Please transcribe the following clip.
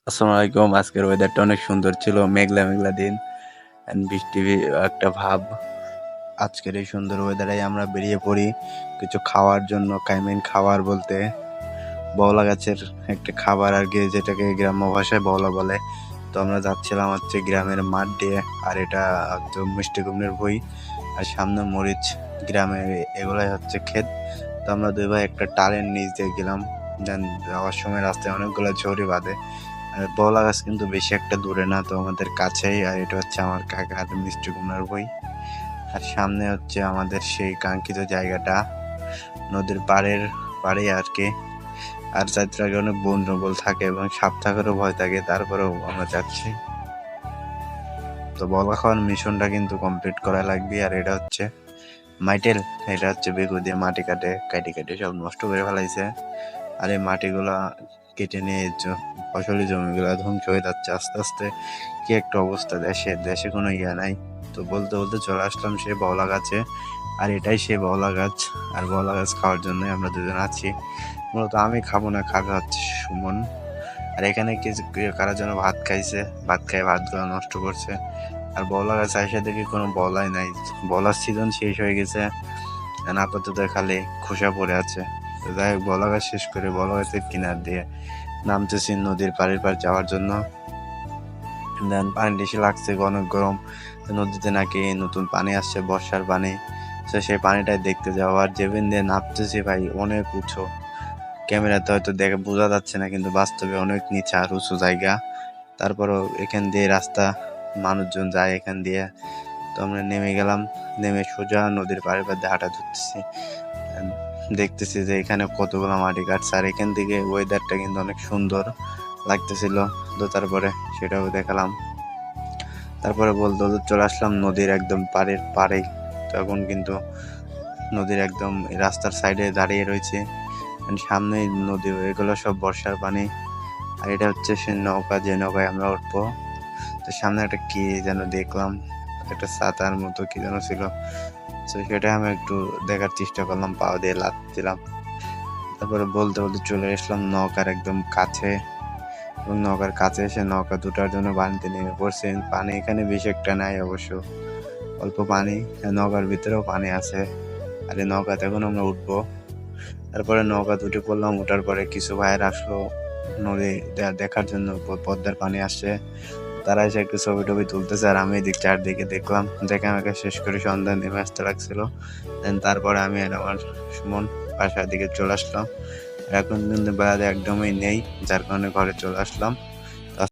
আসসালামু আলাইকুম। আজকের ওয়েদারটা অনেক সুন্দর ছিল। মেঘলা মেঘলা দিন অ্যান্ড বৃষ্টি একটা ভাব। আজকের এই সুন্দর ওয়েদারে আমরা বেরিয়ে পড়ি কিছু খাওয়ার জন্য। খাবার বলতে বওলা গাছের একটা খাবার আর কি, যেটাকে গ্রাম্য ভাষায় বওলা বলে। তো আমরা যাচ্ছিলাম গ্রামের মাঠ দিয়ে, আর এটা মিষ্টি কুমড়ের ভুঁই, আর সামনে মরিচ। গ্রামে এগুলাই ক্ষেত। তো আমরা দুই ভাই একটা টালের নিচ দিয়ে গেলাম। দেন যাওয়ার সময় রাস্তায় অনেকগুলো ঝড়ি বাঁধে। আর বওলা গাছ কিন্তু বেশি একটা দূরে না, তো আমাদের কাছেই। আর এটা আমার কাকার মিষ্টি কুমড়ার বই। আর সামনে আমাদের সেই কাঙ্ক্ষিত জায়গাটা, নদীর পাড়ে আর কি। আর যাত্রাকে অনেক বন জঙ্গল থাকে এবং সাপ থাকারও ভয় থাকে, তারপরেও আমরা যাচ্ছি। তো বলা খাওয়ার মিশনটা কিন্তু কমপ্লিট করা লাগবে। আর এটা মাইটেল, এটা বেগু দিয়ে মাটি কাটে সব নষ্ট করে ফেলাইছে। আর এই মাটিগুলা কেটে নিয়ে ফসলি জমিগুলা ধ্বংস হয়ে যাচ্ছে আস্তে আস্তে। কি একটা অবস্থা, দেশে কোনো ইয়া নাই। তো বলতে বলতে চলে আসলাম সেই বওলা গাছে। আর এটাই সেই বওলা গাছ। আর বওলা গাছ খাওয়ার জন্য আমরা দুজন আছি। মূলত আমি খাবো না, খাবে সুমন। আর এখানে কারা যেন ভাত খাইছে, ভাত খাই ভাতগুলো নষ্ট করছে। আর বওলা গাছ আইসা দেখি কোনো বলাই নাই, বলার সিজন শেষ হয়ে গেছে। আপাতত খালি খোসা পড়ে আছে। তো যাই হোক, বওলা গাছ শেষ করে বওলা গাছের কিনার দিয়ে নামতেছি নদীর পার যাওয়ার জন্য। দেন পানি বেশি লাগছে, অনেক গরম। নদীতে নাকি নতুন পানি আসছে, বর্ষার পানি। তো সেই পানিটাই দেখতে যাওয়া। আর যেদিন দিয়ে নামতেছি ভাই, অনেক উঁচু। ক্যামেরাতে হয়তো দেখে বোঝা যাচ্ছে না, কিন্তু বাস্তবে অনেক নিচে আর উঁচু জায়গা। তারপরও এখান দিয়ে রাস্তা, মানুষজন যায় এখান দিয়ে। তো আমরা নেমে গেলাম, নেমে সোজা নদীর পাড়ে দিয়ে হাঁটা ধরতেছি। দেখতেছি যে এখানে কতগুলো মাটি কাটছে। আর এখান থেকে ওয়েদারটা কিন্তু অনেক সুন্দর লাগতেছিল। তো তারপরে সেটাও দেখালাম। তারপরে বলতে বলতে চলে আসলাম নদীর একদম পাড়েই। তখন কিন্তু নদীর একদম রাস্তার সাইডে দাঁড়িয়ে রয়েছে। সামনে নদী, এগুলো সব বর্ষার পানি। আর এটা সে নৌকা, যে নৌকায় আমরা উঠবো। তো সামনে একটা কি যেন দেখলাম, একটা ছাতার মতো কি যেন ছিল। তো সেটা আমি একটু দেখার চেষ্টা করলাম, পাও দিয়ে লাফ দিলাম। তারপরে বলতে বলতে চলে আসলাম নৌকার একদম কাছে। এবং নৌকার কাছে এসে নৌকা দুটার জন্য পানিতে নেমে পড়ছে। পানি এখানে বেশি একটা নাই অবশ্য, অল্প পানি। নৌকার ভিতরেও পানি আছে। আর এই নৌকাতে এখন আমরা উঠবো। তারপরে নৌকা দুটি পড়লাম। ওঠার পরে কিছু ভাইয়ের আসলো নদী দেখার জন্য, পদ্মার পানি আসছে। তারা এসে একটু ছবি টবি তুলতেছে। আর আমি এদিক চারদিকে দেখলাম, দেখে আমাকে শেষ করে সন্ধ্যা নেমে আসতে লাগছিল। দেন তারপরে আমি আর আমার সুমন বাসার দিকে চলে আসলাম। এখন কিন্তু বেড়াতে একদমই নেই, যার কারণে ঘরে চলে আসলাম।